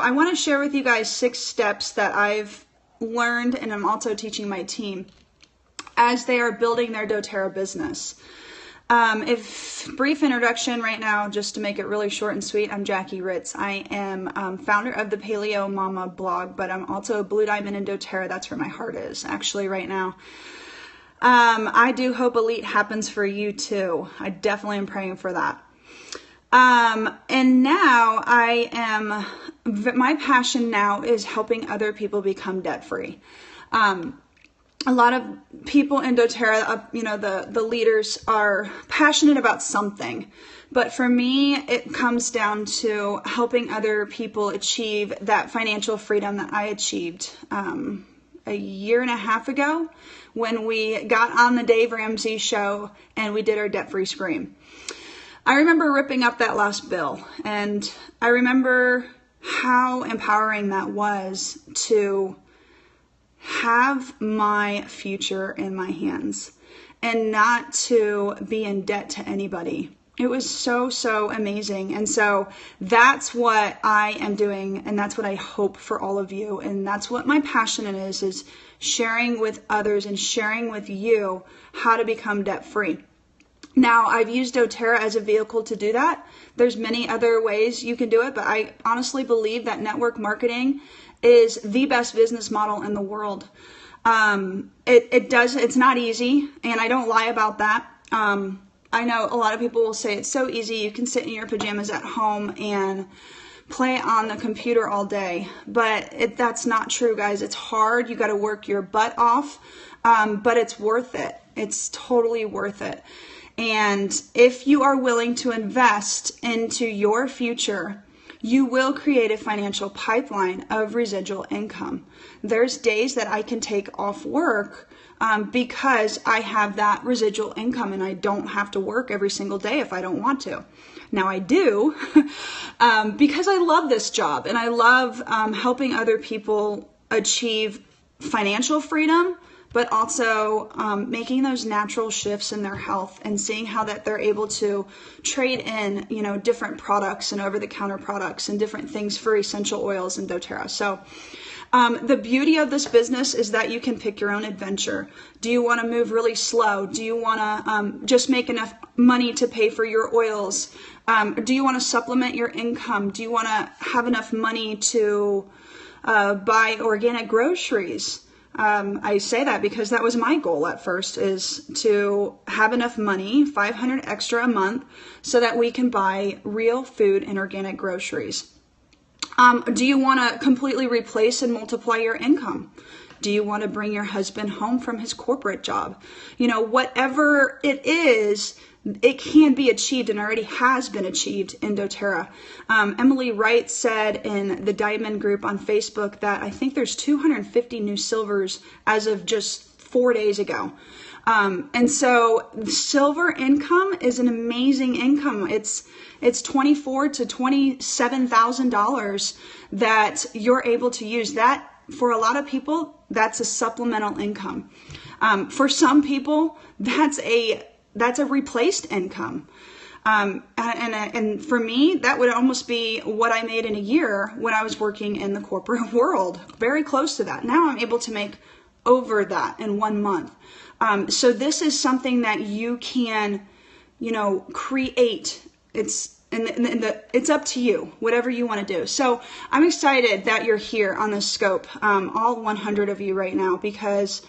I want to share with you guys 6 steps that I've learned, and I'm also teaching my team as they are building their doTERRA business. If brief introduction right now, just to make it really short and sweet, I'm Jackie Ritz. I am founder of the Paleo Mama blog, but I'm also a Blue Diamond in doTERRA. That's where my heart is actually right now. I do hope Elite happens for you too. I definitely am praying for that. And now my passion now is helping other people become debt-free. A lot of people in doTERRA, the leaders are passionate about something. But for me, it comes down to helping other people achieve that financial freedom that I achieved a year and a half ago when we got on the Dave Ramsey show and we did our debt-free scream. I remember ripping up that last bill, and I remember how empowering that was to have my future in my hands and not to be in debt to anybody. It was so, so amazing. And so that's what I am doing, and that's what I hope for all of you. And that's what my passion is sharing with others and sharing with you how to become debt-free. Now, I've used doTERRA as a vehicle to do that. There's many other ways you can do it, but I honestly believe that network marketing is the best business model in the world. It's not easy, and I don't lie about that. I know a lot of people will say it's so easy. You can sit in your pajamas at home and play on the computer all day, but that's not true, guys. It's hard. You got to work your butt off, but it's worth it. It's totally worth it. And if you are willing to invest into your future, you will create a financial pipeline of residual income. There's days that I can take off work because I have that residual income and I don't have to work every single day if I don't want to. Now I do because I love this job and I love helping other people achieve financial freedom, but also making those natural shifts in their health and seeing how that they're able to trade in, different products and over-the-counter products and different things for essential oils in doTERRA. So the beauty of this business is that you can pick your own adventure. Do you want to move really slow? Do you want to just make enough money to pay for your oils? Do you want to supplement your income? Do you want to have enough money to buy organic groceries? I say that because that was my goal at first, is to have enough money, $500 extra a month, so that we can buy real food and organic groceries. Do you want to completely replace and multiply your income? Do you want to bring your husband home from his corporate job? Whatever it is, it can be achieved and already has been achieved in doTERRA. Emily Wright said in the Diamond group on Facebook that I think there's 250 new silvers as of just 4 days ago. And so silver income is an amazing income. It's $24,000 to $27,000 that you're able to use. That, for a lot of people, that's a supplemental income. For some people, that's a replaced income. And for me, that would almost be what I made in a year when I was working in the corporate world, very close to that. Now I'm able to make over that in 1 month. So this is something that you can, create. It's up to you, whatever you want to do. So I'm excited that you're here on this scope, all 100 of you right now, because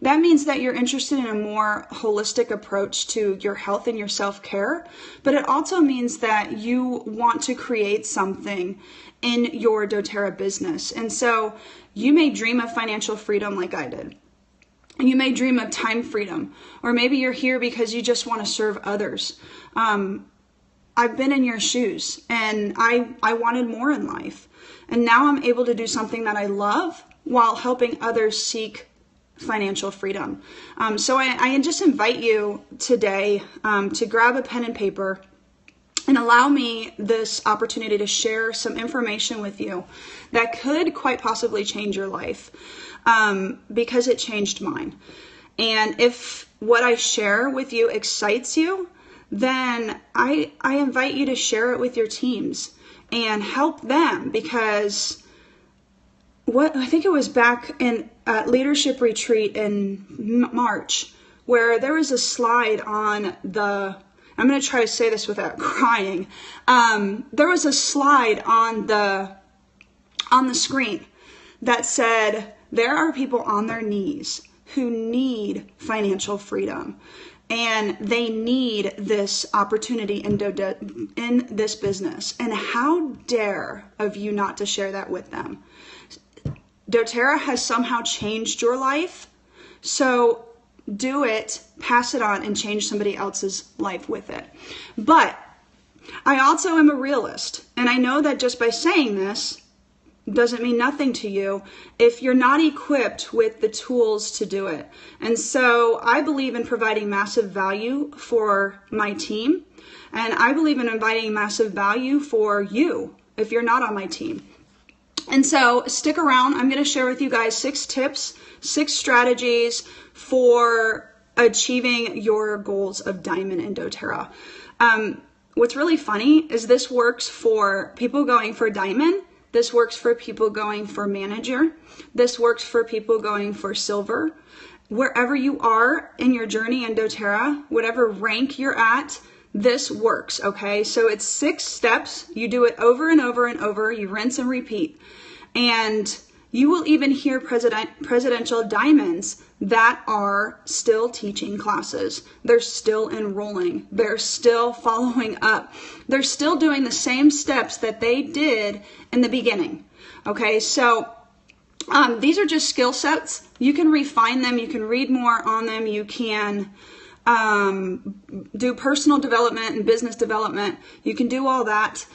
that means that you're interested in a more holistic approach to your health and your self-care, but it also means that you want to create something in your doTERRA business. And so you may dream of financial freedom like I did. You may dream of time freedom, or maybe you're here because you just want to serve others. I've been in your shoes and I wanted more in life. And now I'm able to do something that I love while helping others seek financial freedom. So I just invite you today to grab a pen and paper and allow me this opportunity to share some information with you that could quite possibly change your life, because it changed mine. And if what I share with you excites you, then I invite you to share it with your teams. and help them, because I think it was back in leadership retreat in March, where there was a slide on I'm going to try to say this without crying. There was a slide on the screen that said, there are people on their knees who need financial freedom, and they need this opportunity in this business. And how dare of you not to share that with them? doTERRA has somehow changed your life, so do it, pass it on, and change somebody else's life with it. But I also am a realist, and I know that just by saying this doesn't mean nothing to you if you're not equipped with the tools to do it. And so I believe in providing massive value for my team, and I believe in inviting massive value for you if you're not on my team. And so stick around. I'm going to share with you guys 6 tips, 6 strategies for achieving your goals of diamond in doTERRA. What's really funny is this works for people going for diamond. This works for people going for manager. This works for people going for silver. Wherever you are in your journey in doTERRA, whatever rank you're at, this works, okay? So it's 6 steps. You do it over and over and over. You rinse and repeat. And you will even hear presidential diamonds that are still teaching classes. They're still enrolling. They're still following up. They're still doing the same steps that they did in the beginning. Okay, so these are just skill sets. You can refine them. You can read more on them. You can do personal development and business development. You can do all that.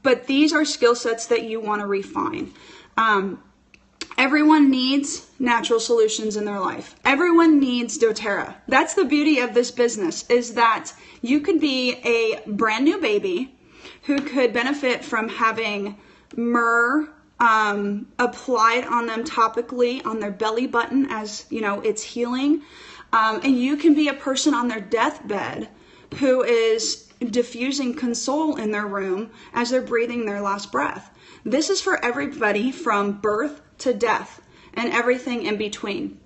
But these are skill sets that you want to refine. Everyone needs natural solutions in their life. Everyone needs doTERRA. That's the beauty of this business, is that you could be a brand new baby who could benefit from having myrrh applied on them topically on their belly button, as you know, it's healing. And you can be a person on their deathbed who is diffusing console in their room as they're breathing their last breath. This is for everybody from birth to death and everything in between.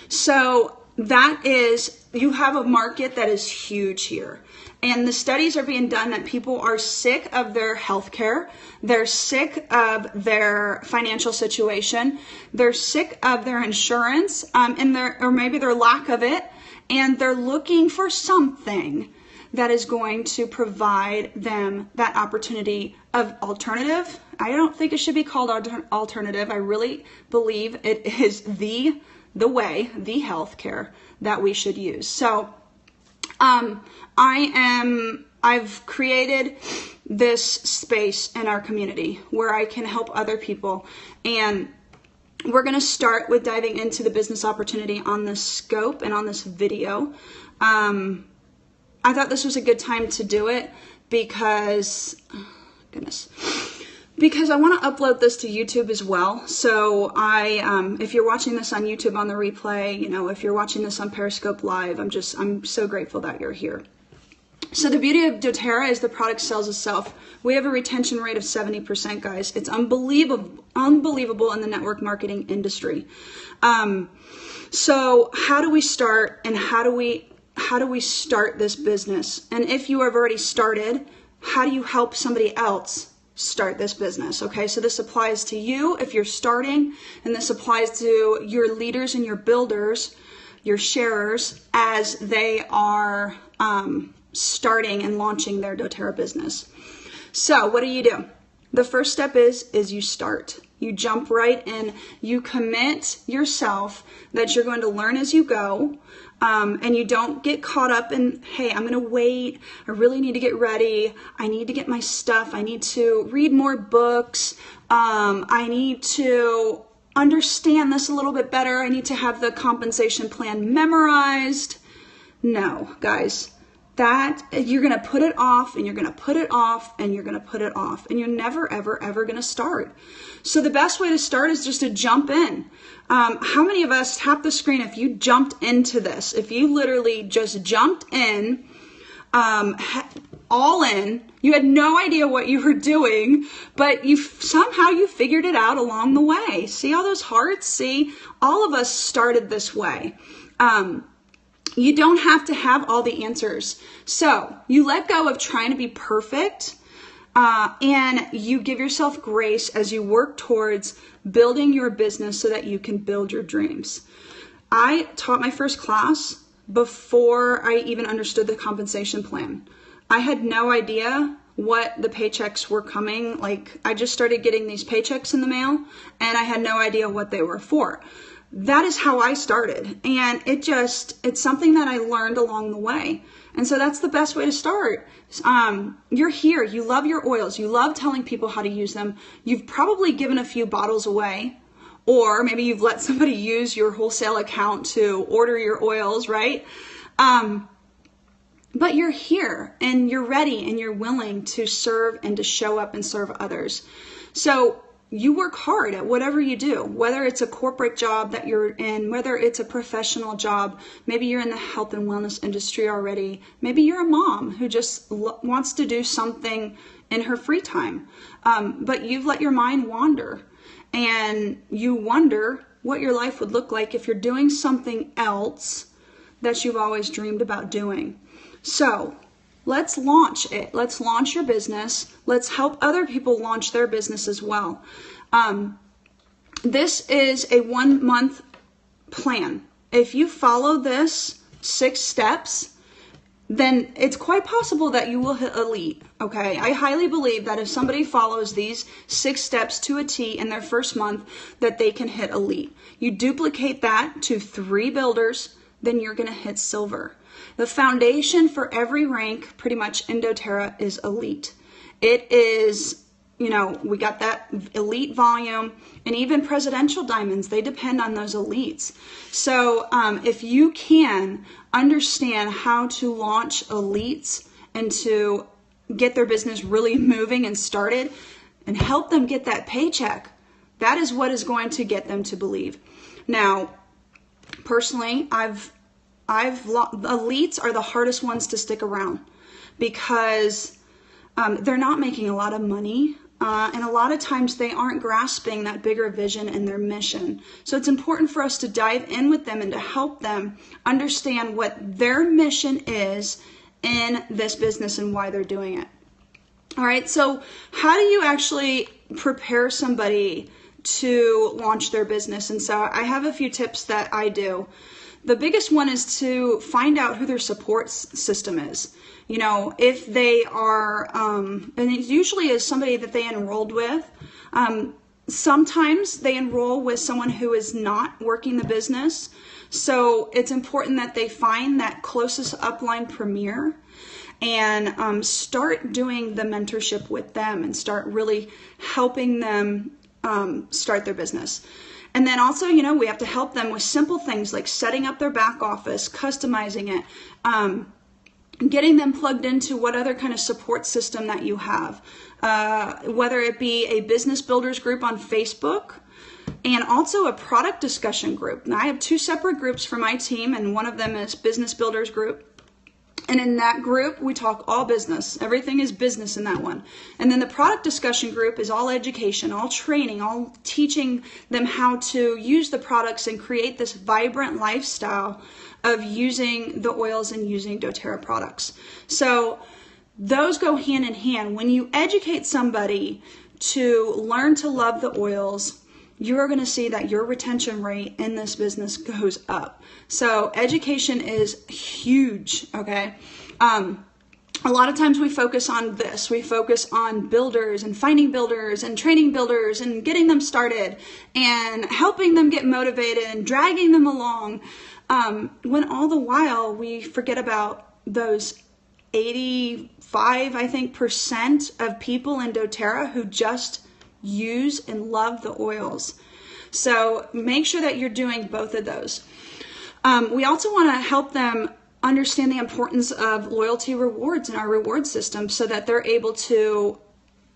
So that is, you have a market that is huge here. And the studies are being done that people are sick of their healthcare. They're sick of their financial situation. They're sick of their insurance, or maybe their lack of it. And they're looking for something that is going to provide them that opportunity of alternative. I don't think it should be called alternative. I really believe it is the way, the healthcare that we should use. So I've created this space in our community where I can help other people, and we're going to start with diving into the business opportunity on this scope and on this video. I thought this was a good time to do it because, because I want to upload this to YouTube as well. So if you're watching this on YouTube on the replay, you know, if you're watching this on Periscope Live, I'm so grateful that you're here. So the beauty of doTERRA is the product sells itself. We have a retention rate of 70%, guys. It's unbelievable in the network marketing industry. So how do we start, and how do we start this business? And if you have already started, how do you help somebody else start this business? Okay, so this applies to you if you're starting, and this applies to your leaders and your builders, your sharers, as they are starting and launching their doTERRA business. So what do? The first step is you start. You jump right in. You commit yourself that you're going to learn as you go. And you don't get caught up in, hey, I'm going to wait. I really need to get ready. I need to get my stuff. I need to read more books. I need to understand this a little bit better. I need to have the compensation plan memorized. No, guys, that you're going to put it off, and you're going to put it off, and you're going to put it off, and you're never, ever, ever going to start. So the best way to start is just to jump in. How many of us, tap the screen if you jumped into this? If you literally just jumped in, all in, You had no idea what you were doing, but somehow you figured it out along the way. See all those hearts? See, all of us started this way. You don't have to have all the answers. So you let go of trying to be perfect, and you give yourself grace as you work towards building your business so that you can build your dreams. I taught my first class before I even understood the compensation plan. I had no idea what the paychecks were coming. Like, I just started getting these paychecks in the mail, and I had no idea what they were for. That is how I started. And it's something that I learned along the way. And so that's the best way to start. You're here. You love your oils. You love telling people how to use them. You've probably given a few bottles away, or maybe you've let somebody use your wholesale account to order your oils, right? But you're here and you're ready and you're willing to serve and to show up and serve others. So you work hard at whatever you do, whether it's a corporate job that you're in, whether it's a professional job. Maybe you're in the health and wellness industry already. Maybe you're a mom who just wants to do something in her free time. But you've let your mind wander, and you wonder what your life would look like if you're doing something else that you've always dreamed about doing. So let's launch it. Let's launch your business. Let's help other people launch their business as well. This is a 1-month plan. If you follow this 6 steps, then it's quite possible that you will hit elite. Okay, I highly believe that if somebody follows these 6 steps to a T in their first month, that they can hit elite. You duplicate that to 3 builders, then you're going to hit silver. The foundation for every rank pretty much in doTERRA is elite. It is, we got that elite volume, and even presidential diamonds, they depend on those elites. So if you can understand how to launch elites and to get their business really moving and started and help them get that paycheck, that is what is going to get them to believe. Now, personally, elites are the hardest ones to stick around because they're not making a lot of money, and a lot of times they aren't grasping that bigger vision and their mission. So it's important for us to dive in with them and to help them understand what their mission is in this business and why they're doing it. All right, so how do you actually prepare somebody to launch their business? And so I have a few tips that I do. The biggest one is to find out who their support system is. If they are, and it usually is somebody that they enrolled with. Sometimes they enroll with someone who is not working the business. So it's important that they find that closest upline premier and start doing the mentorship with them and start really helping them start their business. And then also, we have to help them with simple things like setting up their back office, customizing it, getting them plugged into what other kind of support system that you have, whether it be a business builders group on Facebook and also a product discussion group. Now, I have 2 separate groups for my team, and one of them is business builders group. And in that group, we talk all business. Everything is business in that one. And then the product discussion group is all education, all training, all teaching them how to use the products and create this vibrant lifestyle of using the oils and using doTERRA products. So those go hand in hand. When you educate somebody to learn to love the oils, you're going to see that your retention rate in this business goes up. So education is huge, okay? A lot of times we focus on this. We focus on builders and finding builders and training builders and getting them started and helping them get motivated and dragging them along, when all the while we forget about those 85, I think, % of people in doTERRA who just use and love the oils. So make sure that you're doing both of those. We also want to help them understand the importance of loyalty rewards in our reward system so that they're able to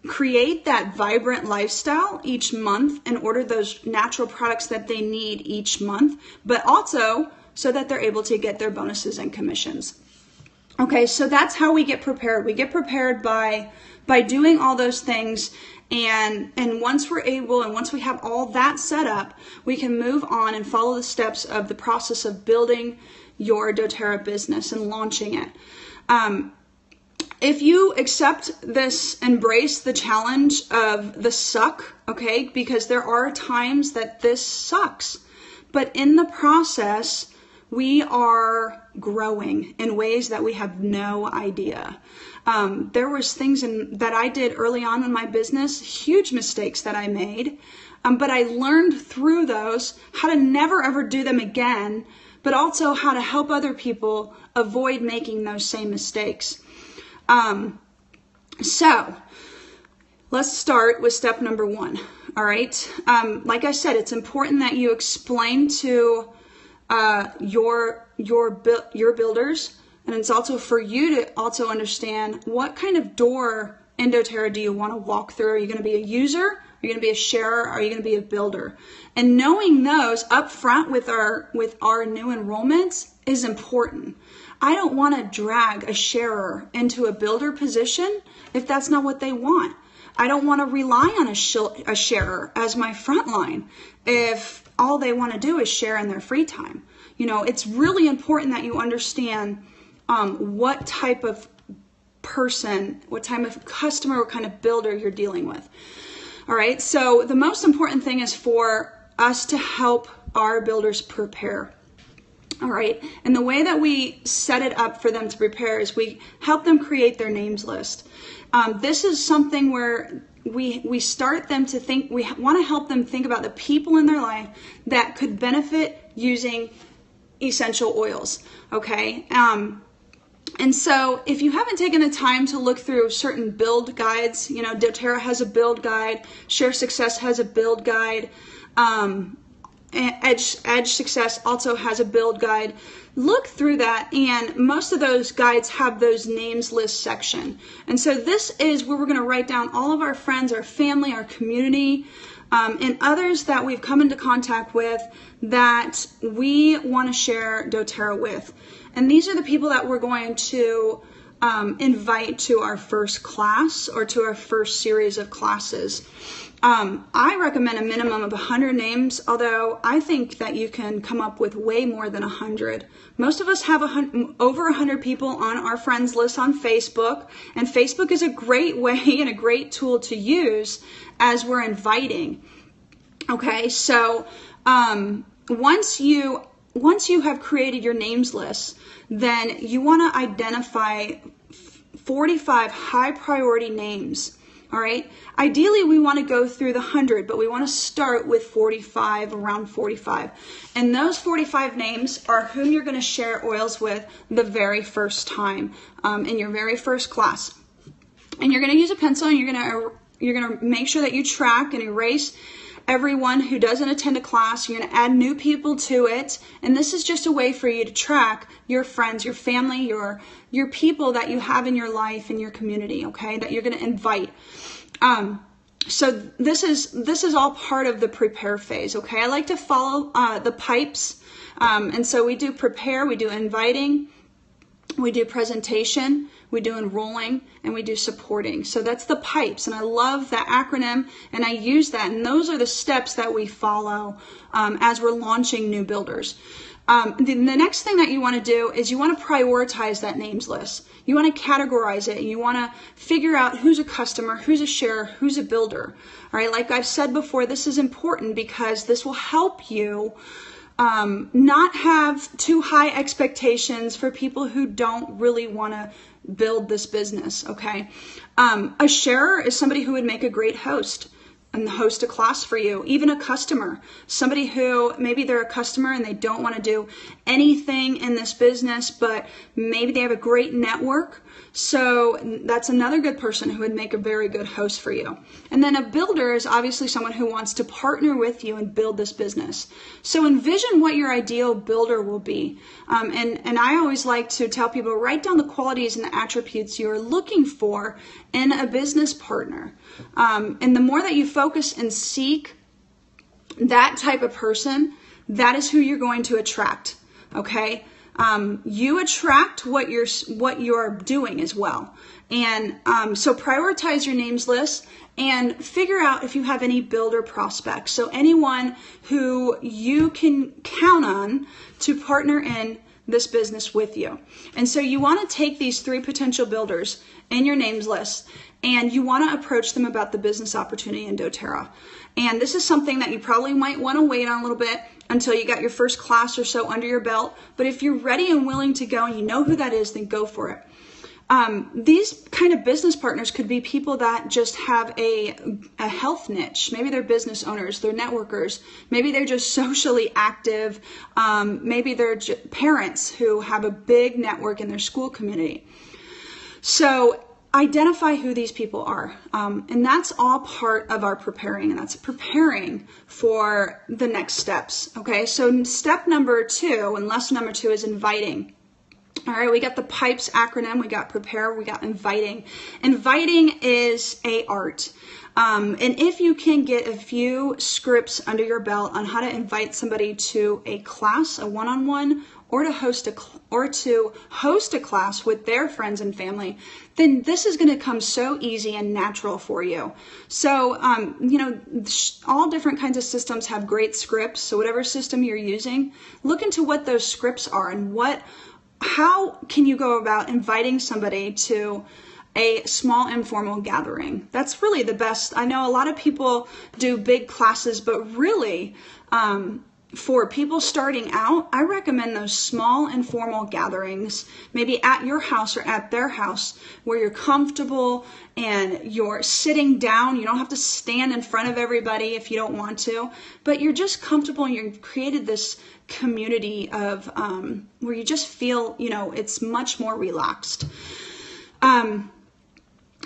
create that vibrant lifestyle each month and order those natural products that they need each month, but also so that they're able to get their bonuses and commissions. Okay, so that's how we get prepared. We get prepared by doing all those things, and once we're able, and once we have all that set up, we can move on and follow the steps of the process of building your doTERRA business and launching it. If you accept this, embrace the challenge of the suck, okay, because there are times that this sucks, but in the process, we are growing in ways that we have no idea. There was things that I did early on in my business, huge mistakes that I made, but I learned through those how to never ever do them again, but also how to help other people avoid making those same mistakes. So let's start with step number 1. All right. Like I said, it's important that you explain to your builders, and it's also for you to also understand what kind of door in doTERRA do you want to walk through. Are you going to be a user? Are you going to be a sharer? Are you going to be a builder? And knowing those up front with our new enrollments is important. I don't want to drag a sharer into a builder position if that's not what they want. I don't want to rely on a sharer as my front line if all they want to do is share in their free time. You know, it's really important that you understand what type of person, what type of customer, what kind of builder you're dealing with. All right, so the most important thing is for us to help our builders prepare. All right, and the way that we set it up for them to prepare is we help them create their names list. This is something where we start them to think, we want to help them think about the people in their life that could benefit using essential oils, okay? And so if you haven't taken the time to look through certain build guides, you know, doTERRA has a build guide, Share Success has a build guide, Edge Success also has a build guide. Look through that, and most of those guides have those names list section. And so this is where we're going to write down all of our friends, our family, our community, and others that we've come into contact with that we want to share doTERRA with. And these are the people that we're going to invite to our first class or to our first series of classes. I recommend a minimum of 100 names, although I think that you can come up with way more than 100. Most of us have over 100 people on our friends list on Facebook, and Facebook is a great way and a great tool to use as we're inviting. Okay, so once you have created your names list, then you want to identify 45 high priority names. All right. Ideally, we want to go through the 100, but we want to start with 45, around 45. And those 45 names are whom you're going to share oils with the very first time in your very first class. And you're going to use a pencil, and you're going to make sure that you track and erase everyone who doesn't attend a class. You're going to add new people to it, and this is just a way for you to track your friends, your family, your people that you have in your life, in your community, okay, that you're going to invite. So this is all part of the prepare phase, okay? I like to follow the pipes, and so we do prepare, we do inviting, we do presentation, we do enrolling, and we do supporting. So that's the pipes, and I love that acronym, and I use that, and those are the steps that we follow as we're launching new builders. The next thing that you want to do is you want to prioritize that names list. You want to categorize it. You want to figure out who's a customer, who's a sharer, who's a builder. All right, like I've said before, this is important because this will help you not have too high expectations for people who don't really want to build this business, okay? A sharer is somebody who would make a great host and host a class for you. Even a customer, somebody who maybe they're a customer and they don't want to do anything in this business, but maybe they have a great network. So that's another good person who would make a very good host for you. And then a builder is obviously someone who wants to partner with you and build this business. So envision what your ideal builder will be. And I always like to tell people, write down the qualities and the attributes you're looking for in a business partner. And the more that you focus and seek that type of person, that is who you're going to attract. Okay. you attract what you're doing as well. And so prioritize your names list and figure out if you have any builder prospects. So anyone who you can count on to partner in this business with you. And so you want to take these 3 potential builders in your names list, and you want to approach them about the business opportunity in doTERRA. And this is something that you probably might want to wait on a little bit until you got your first class or so under your belt. But if you're ready and willing to go and you know who that is, then go for it. These kind of business partners could be people that just have a health niche. Maybe they're business owners, they're networkers, maybe they're just socially active, maybe they're parents who have a big network in their school community. So identify who these people are, and that's all part of our preparing, and that's preparing for the next steps. Okay, so step number 2 and lesson number 2 is inviting. All right, we got the PIPES acronym, we got prepare, we got inviting. Inviting is an art. And if you can get a few scripts under your belt on how to invite somebody to a class, a one-on-one, or to host a class with their friends and family, then this is going to come so easy and natural for you. So, all different kinds of systems have great scripts. So whatever system you're using, look into what those scripts are and how can you go about inviting somebody to a small informal gathering. That's really the best. I know a lot of people do big classes, but really, for people starting out, I recommend those small informal gatherings, maybe at your house or at their house, where you're comfortable and you're sitting down. You don't have to stand in front of everybody if you don't want to, but you're just comfortable and you've created this community of where you just feel, it's much more relaxed.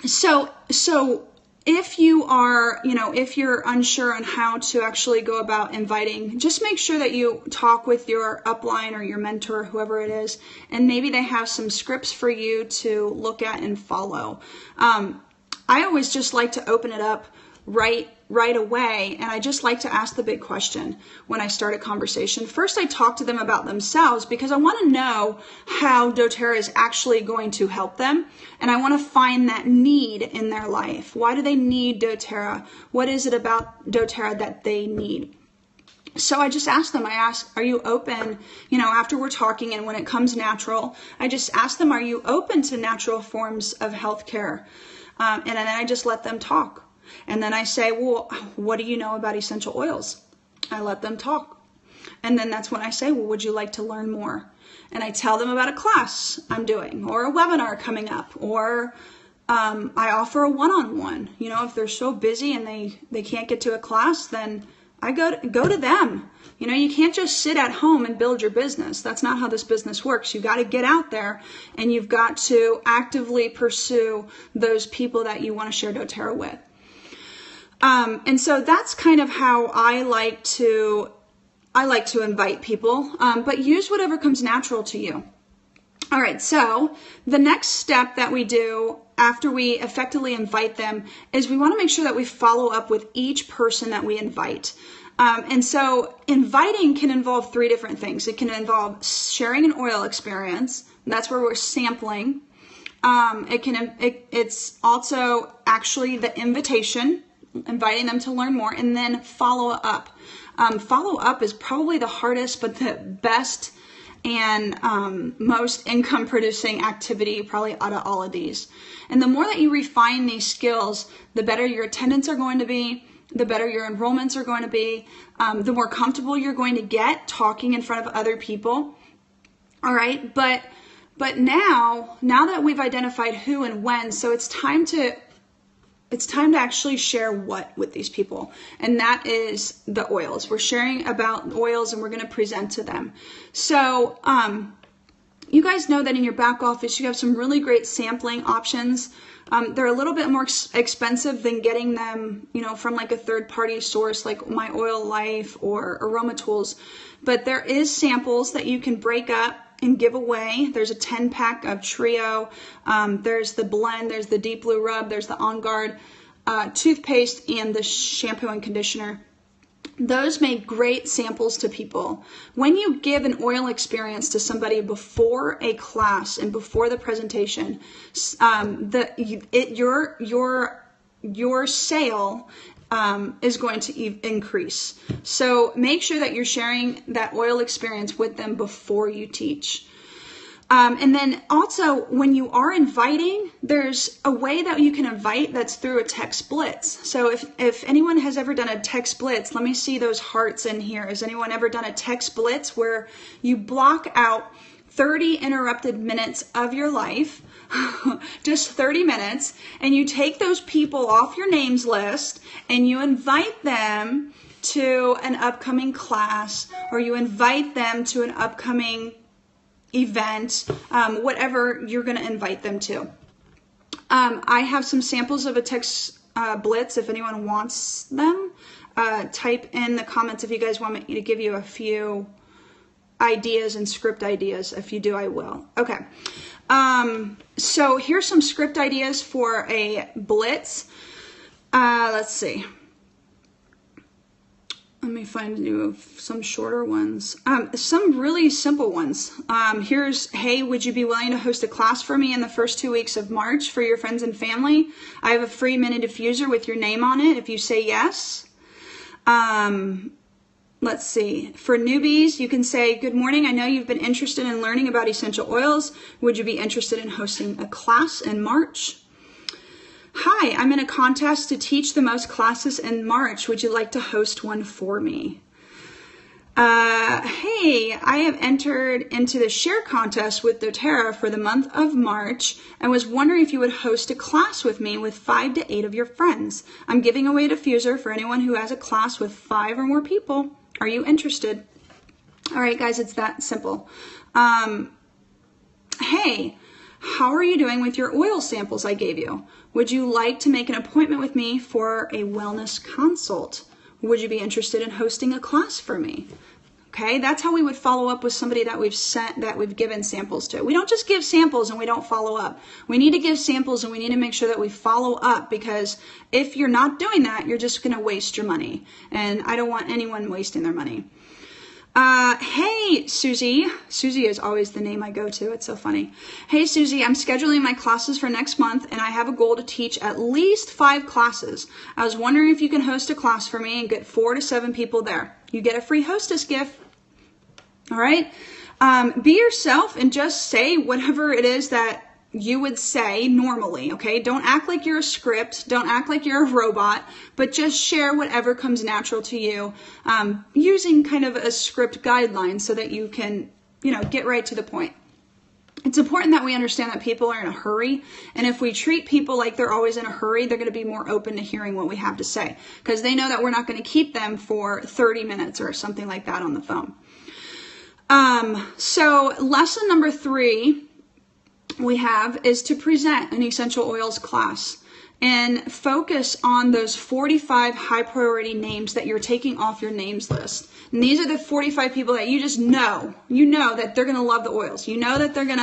So if you are, if you're unsure on how to actually go about inviting, just make sure that you talk with your upline or your mentor, whoever it is, and maybe they have some scripts for you to look at and follow. I always just like to open it up right away, and I just like to ask the big question when I start a conversation. First, I talk to them about themselves because I want to know how doTERRA is actually going to help them, and I want to find that need in their life. Why do they need doTERRA? What is it about doTERRA that they need? So I just ask them, are you open, after we're talking and when it comes natural, I just ask them, are you open to natural forms of healthcare? And then I just let them talk. And then I say, well, what do you know about essential oils? I let them talk. And then that's when I say, well, would you like to learn more? And I tell them about a class I'm doing or a webinar coming up, or I offer a one-on-one. If they're so busy and they can't get to a class, then I go to them. You can't just sit at home and build your business. That's not how this business works. You've got to get out there and you've got to actively pursue those people that you want to share doTERRA with. And so that's kind of how I like to invite people, but use whatever comes natural to you. All right, so the next step that we do after we effectively invite them is we want to make sure that we follow up with each person that we invite. And so inviting can involve 3 different things. It can involve sharing an oil experience. That's where we're sampling. It's also actually the invitation, inviting them to learn more, and then follow up. Follow up is probably the hardest, but the best and most income producing activity probably out of all of these. And the more that you refine these skills, the better your attendance are going to be, the better your enrollments are going to be, the more comfortable you're going to get talking in front of other people. All right, but now that we've identified who and when, so it's time to actually share what with these people, and that is the oils. We're sharing about oils and we're going to present to them. So you guys know that in your back office you have some really great sampling options. They're a little bit more expensive than getting them, from like a third-party source like My Oil Life or Aroma Tools, but there is samples that you can break up and give away. There's a 10-pack of Trio. There's the blend. There's the Deep Blue Rub. There's the On Guard toothpaste and the shampoo and conditioner. Those make great samples to people. When you give an oil experience to somebody before a class and before the presentation, your sale is going to increase. So make sure that you're sharing that oil experience with them before you teach. And then also, when you are inviting, there's a way that you can invite that's through a text blitz. So if anyone has ever done a text blitz, let me see those hearts in here. Has anyone ever done a text blitz where you block out 30 interrupted minutes of your life, just 30 minutes, and you take those people off your names list and you invite them to an upcoming class, or you invite them to an upcoming event, whatever you're going to invite them to. I have some samples of a text blitz if anyone wants them. Type in the comments if you guys want me to give you a few ideas and script ideas. If you do, I will. Okay. So here's some script ideas for a blitz. Let's see. Let me find you some shorter ones. Some really simple ones. Here's, hey, would you be willing to host a class for me in the first 2 weeks of March for your friends and family? I have a free mini diffuser with your name on it if you say yes. Let's see. For newbies, you can say, good morning. I know you've been interested in learning about essential oils. Would you be interested in hosting a class in March? Hi, I'm in a contest to teach the most classes in March. Would you like to host one for me? Hey, I have entered into the share contest with doTERRA for the month of March and was wondering if you would host a class with me with 5 to 8 of your friends. I'm giving away a diffuser for anyone who has a class with 5 or more people. Are you interested? All right, guys, it's that simple. Hey, how are you doing with your oil samples I gave you? Would you like to make an appointment with me for a wellness consult? Would you be interested in hosting a class for me? Okay, that's how we would follow up with somebody that we've given samples to. We don't just give samples and we don't follow up. We need to give samples and we need to make sure that we follow up, because if you're not doing that, you're just going to waste your money. And I don't want anyone wasting their money. Hey, Susie. Susie is always the name I go to. It's so funny. Hey, Susie, I'm scheduling my classes for next month, and I have a goal to teach at least 5 classes. I was wondering if you can host a class for me and get 4 to 7 people there. You get a free hostess gift. All right. Be yourself and just say whatever it is that you would say normally, okay? Don't act like you're a script. Don't act like you're a robot, but just share whatever comes natural to you, using kind of a script guideline so that you can, get right to the point. It's important that we understand that people are in a hurry, and if we treat people like they're always in a hurry, they're going to be more open to hearing what we have to say, because they know that we're not going to keep them for 30 minutes or something like that on the phone. So lesson number 3 we have is to present an essential oils class and focus on those 45 high priority names that you're taking off your names list. And these are the 45 people that you just know, that they're going to love the oils. You know that they're going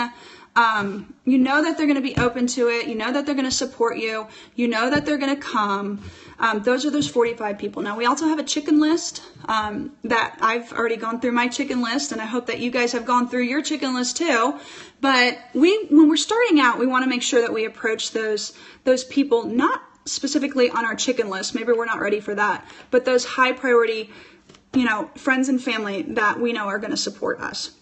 to be open to it. You know that they're going to support you. You know that they're going to come. Those are those 45 people. Now, we also have a chicken list that I've already gone through my chicken list, and I hope that you guys have gone through your chicken list too. But when we're starting out, we want to make sure that we approach those people not specifically on our chicken list. Maybe we're not ready for that, but those high priority, friends and family that we know are going to support us.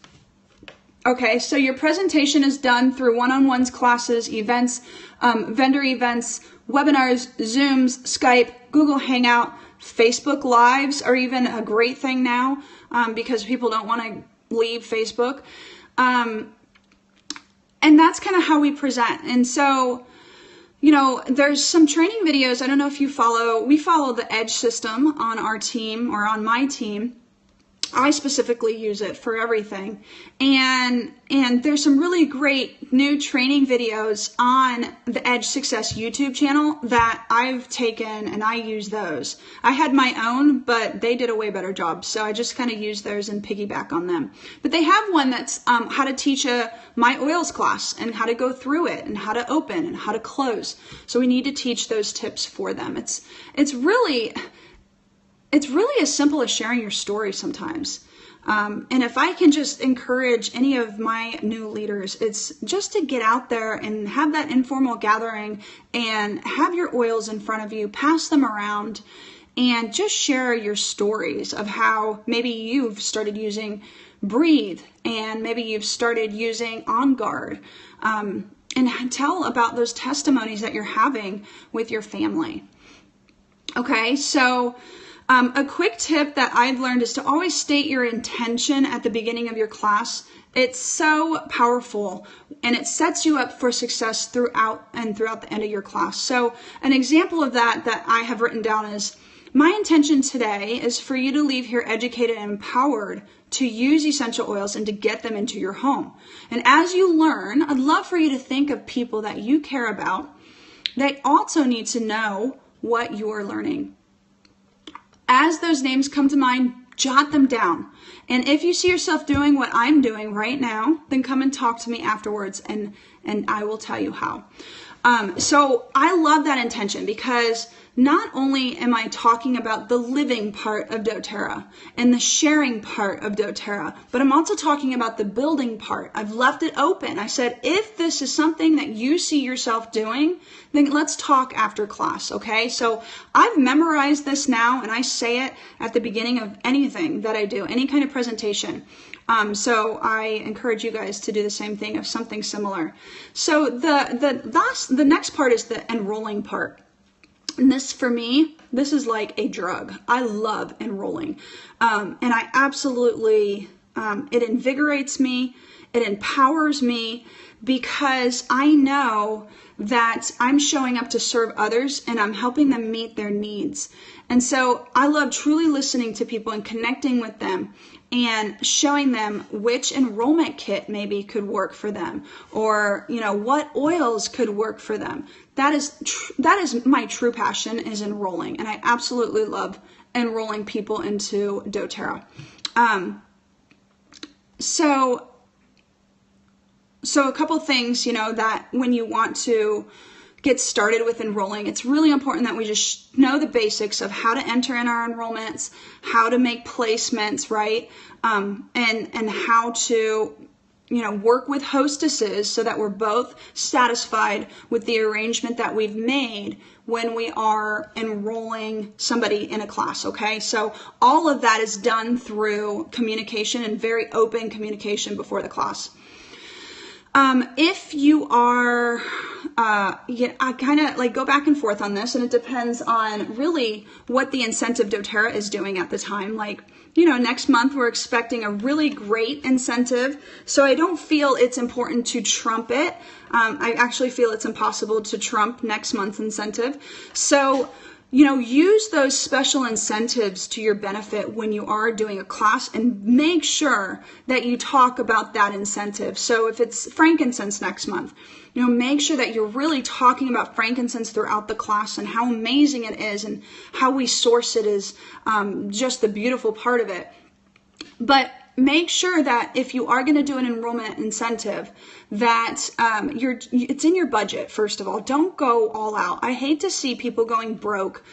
Okay, so your presentation is done through one-on-ones, classes, events, vendor events, webinars, Zooms, Skype, Google Hangout, Facebook Lives are even a great thing now, because people don't want to leave Facebook. And that's kind of how we present. And so, there's some training videos. I don't know if we follow the EDGE system on our team or on my team. I specifically use it for everything. And there's some really great new training videos on the Edge Success YouTube channel that I've taken, and I use those. I had my own, but they did a way better job. So I just kind of use theirs and piggyback on them. But they have one that's how to teach my oils class and how to go through it and how to open and how to close. So we need to teach those tips for them. it's really as simple as sharing your story sometimes. And if I can just encourage any of my new leaders, it's just to get out there and have that informal gathering and have your oils in front of you, pass them around, and just share your stories of how maybe you've started using Breathe and maybe you've started using On Guard, and tell about those testimonies that you're having with your family. Okay, so a quick tip that I've learned is to always state your intention at the beginning of your class. It's so powerful and it sets you up for success throughout the end of your class. So an example of that I have written down is, my intention today is for you to leave here educated and empowered to use essential oils and to get them into your home. And as you learn, I'd love for you to think of people that you care about. They also need to know what you're learning. As those names come to mind, jot them down. And if you see yourself doing what I'm doing right now, then come and talk to me afterwards and I will tell you how. So I love that intention because not only am I talking about the living part of doTERRA and the sharing part of doTERRA, but I'm also talking about the building part. I've left it open. I said, if this is something that you see yourself doing, then let's talk after class, okay? So I've memorized this now and I say it at the beginning of anything that I do, any kind of presentation. So I encourage you guys to do the same thing of something similar. So the next part is the enrolling part. And this, for me, this is like a drug. I love enrolling. And I absolutely, it invigorates me. It empowers me because I know that I'm showing up to serve others and I'm helping them meet their needs. And so I love truly listening to people and connecting with them and showing them which enrollment kit maybe could work for them, or what oils could work for them. That is my true passion, is enrolling, and I absolutely love enrolling people into doTERRA. So a couple things, that when you want to get started with enrolling, it's really important that we just know the basics of how to enter in our enrollments, how to make placements, right? And how to, work with hostesses so that we're both satisfied with the arrangement that we've made when we are enrolling somebody in a class, okay? So all of that is done through communication and very open communication before the class. If you are, I kind of go back and forth on this, and it depends on really what the incentive doTERRA is doing at the time. Next month we're expecting a really great incentive, so I don't feel it's important to trump it. I actually feel it's impossible to trump next month's incentive. So, use those special incentives to your benefit when you are doing a class, and make sure that you talk about that incentive. So if it's frankincense next month, make sure that you're really talking about frankincense throughout the class and how amazing it is and how we source it is just the beautiful part of it. But make sure that if you are going to do an enrollment incentive, that it's in your budget. First of all, don't go all out. I hate to see people going broke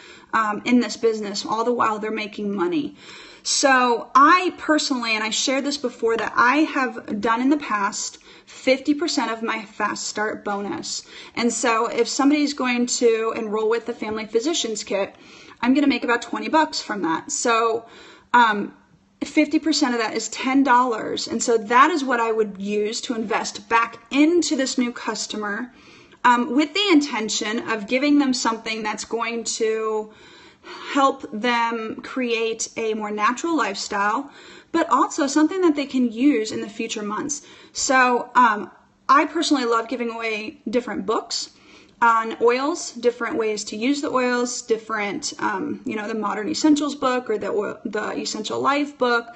in this business all the while they're making money. So I personally, and I shared this before, that I have done in the past 50% of my fast start bonus. And so if somebody's going to enroll with the Family Physicians Kit, I'm going to make about $20 from that. So 50% of that is $10. And so that is what I would use to invest back into this new customer, with the intention of giving them something that's going to help them create a more natural lifestyle, but also something that they can use in the future months. So I personally love giving away different books on oils, different ways to use the oils, different, the Modern Essentials book or the Essential Life book,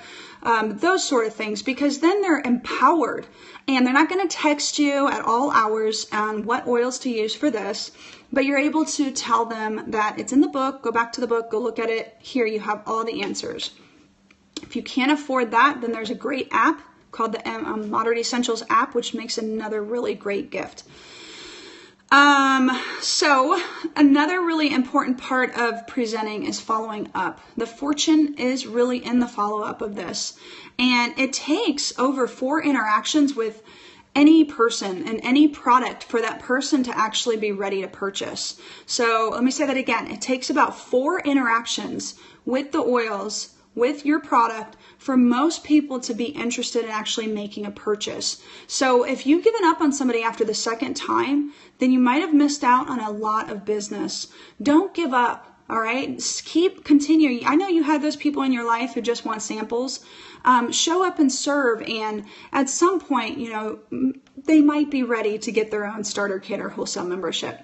those sort of things, because then they're empowered and they're not going to text you at all hours on what oils to use for this, but you're able to tell them that it's in the book, go back to the book, go look at it, here you have all the answers. If you can't afford that, then there's a great app called the Modern Essentials app, which makes another really great gift. So another really important part of presenting is following up. The fortune is really in the follow-up of this. And it takes over 4 interactions with any person and any product for that person to actually be ready to purchase. So let me say that again. It takes about 4 interactions with the oils, with your product, for most people to be interested in actually making a purchase. So if you've given up on somebody after the second time, then you might have missed out on a lot of business. Don't give up, all right? Keep continuing. I know you have those people in your life who just want samples. Show up and serve, and at some point, you know, they might be ready to get their own starter kit or wholesale membership.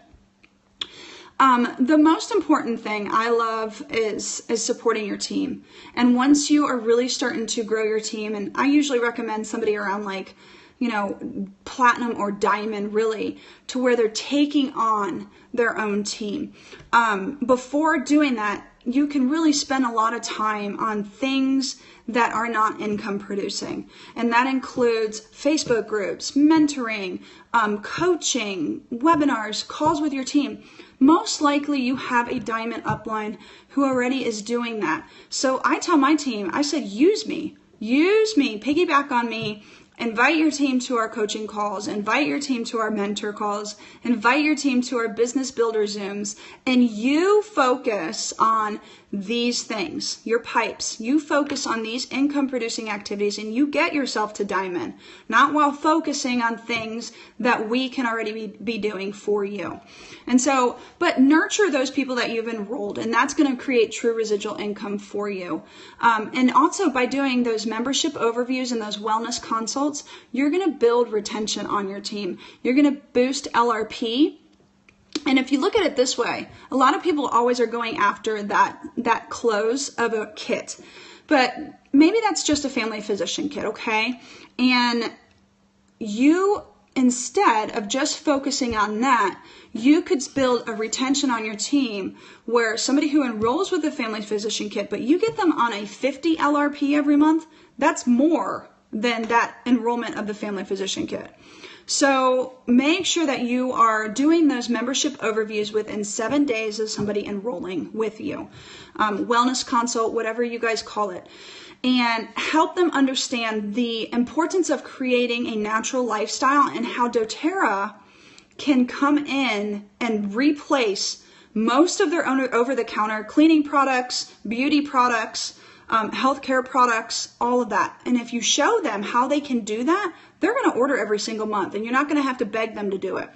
The most important thing I love is supporting your team. And once you are really starting to grow your team, and I usually recommend somebody around like, you know, platinum or diamond, really, to where they're taking on their own team. Before doing that, you can really spend a lot of time on things that are not income producing. And that includes Facebook groups, mentoring, coaching, webinars, calls with your team. Most likely you have a diamond upline who already is doing that. So I tell my team, I said, use me, piggyback on me. Invite your team to our coaching calls, invite your team to our mentor calls, invite your team to our business builder Zooms, and you focus on these things, your pipes. You focus on these income producing activities and you get yourself to diamond, not while focusing on things that we can already be doing for you. And so, but nurture those people that you've enrolled, and that's going to create true residual income for you. And also by doing those membership overviews and those wellness consults, you're going to build retention on your team. You're going to boost LRP. And if you look at it this way, a lot of people always are going after that close of a kit, but maybe that's just a family physician kit, okay? And you, instead of just focusing on that, you could build a retention on your team where somebody who enrolls with the family physician kit, but you get them on a 50 LRP every month, that's more than that enrollment of the family physician kit. So make sure that you are doing those membership overviews within 7 days of somebody enrolling with you. Wellness consult, whatever you guys call it. And help them understand the importance of creating a natural lifestyle and how doTERRA can come in and replace most of their over-the-counter cleaning products, beauty products, healthcare products, all of that. And if you show them how they can do that, they're going to order every single month, and you're not going to have to beg them to do it.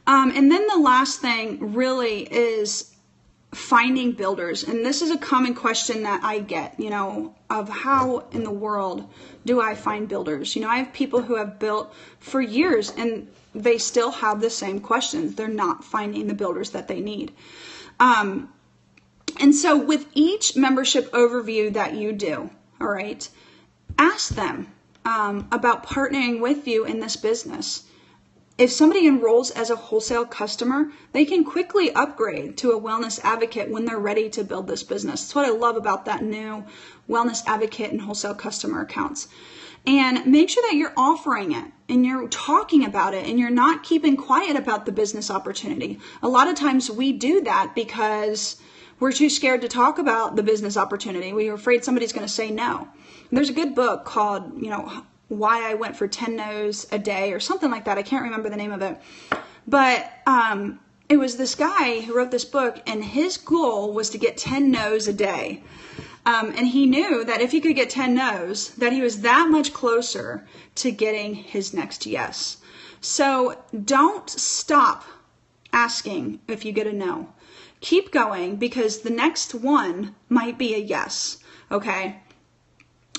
And then the last thing really is finding builders. And this is a common question that I get, you know, of how in the world do I find builders? You know, I have people who have built for years and they still have the same questions. They're not finding the builders that they need. And so with each membership overview that you do, all right, ask them about partnering with you in this business. If somebody enrolls as a wholesale customer, they can quickly upgrade to a wellness advocate when they're ready to build this business. That's what I love about that new wellness advocate and wholesale customer accounts. And make sure that you're offering it and you're talking about it and you're not keeping quiet about the business opportunity. A lot of times we do that because we're too scared to talk about the business opportunity. We're afraid somebody's going to say no. And there's a good book called, you know, Why I Went for 10 No's a Day or something like that. I can't remember the name of it. But it was this guy who wrote this book, and his goal was to get 10 no's a day. And he knew that if he could get 10 no's, that he was that much closer to getting his next yes. So don't stop asking if you get a no. Keep going, because the next one might be a yes, okay?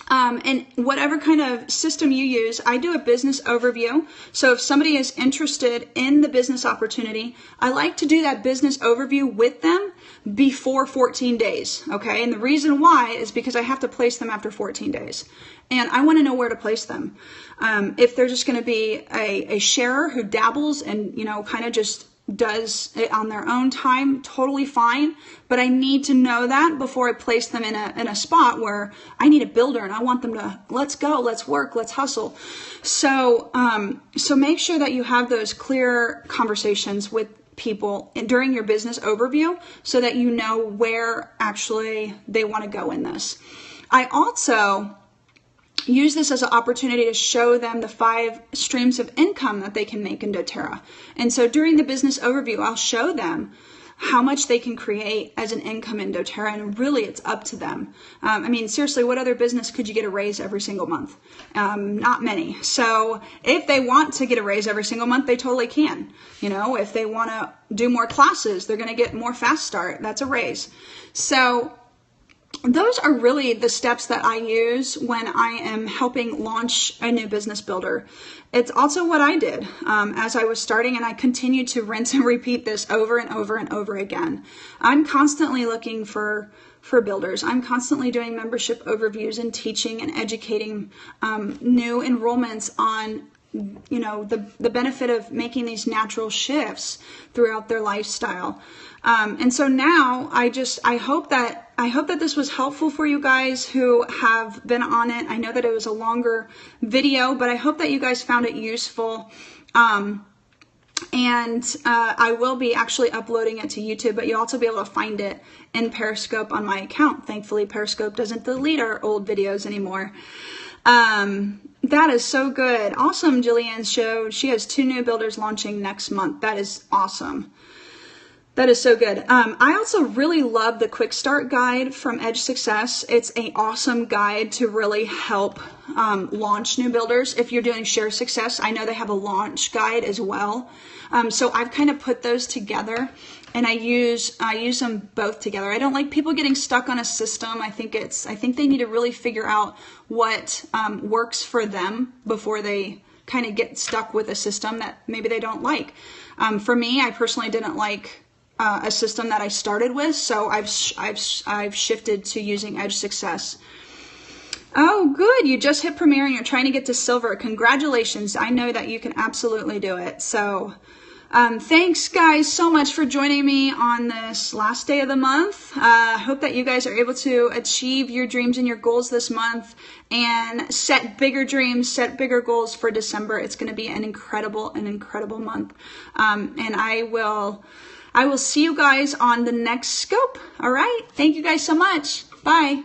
And whatever kind of system you use, I do a business overview. So if somebody is interested in the business opportunity, I like to do that business overview with them before 14 days, okay? And the reason why is because I have to place them after 14 days. And I want to know where to place them. If they're just going to be a sharer who dabbles and, you know, kind of just does it on their own time, totally fine. But I need to know that before I place them in a spot where I need a builder and I want them to, let's go, let's work, let's hustle. So, so make sure that you have those clear conversations with people during your business overview so that you know where actually they want to go in this. I also use this as an opportunity to show them the 5 streams of income that they can make in doTERRA. And so during the business overview, I'll show them how much they can create as an income in doTERRA, and really it's up to them. I mean, seriously, what other business could you get a raise every single month? Not many. So if they want to get a raise every single month, they totally can. You know, if they want to do more classes, they're going to get more fast start. That's a raise. So those are really the steps that I use when I am helping launch a new business builder. It's also what I did as I was starting, and I continue to rinse and repeat this over and over and over again. I'm constantly looking for builders. I'm constantly doing membership overviews and teaching and educating new enrollments on, you know, the benefit of making these natural shifts throughout their lifestyle. And so now I hope that this was helpful for you guys who have been on it. I know that it was a longer video, but I hope that you guys found it useful. And I will be actually uploading it to YouTube, but you'll also be able to find it in Periscope on my account. Thankfully, Periscope doesn't delete our old videos anymore. That is so good. Awesome. Jillian showed she has 2 new builders launching next month. That is awesome. That is so good. I also really love the Quick Start Guide from Edge Success. It's an awesome guide to really help launch new builders. If you're doing Share Success, I know they have a launch guide as well. So I've kind of put those together, and I use them both together. I don't like people getting stuck on a system. I think they need to really figure out what works for them before they kind of get stuck with a system that maybe they don't like. For me, I personally didn't like a system that I started with, so I've shifted to using Edge Success. Oh, good. You just hit Premier and you're trying to get to Silver. Congratulations. I know that you can absolutely do it. So thanks, guys, so much for joining me on this last day of the month. I hope that you guys are able to achieve your dreams and your goals this month and set bigger dreams, set bigger goals for December. It's going to be an incredible month. And I will see you guys on the next scope. All right. Thank you guys so much. Bye.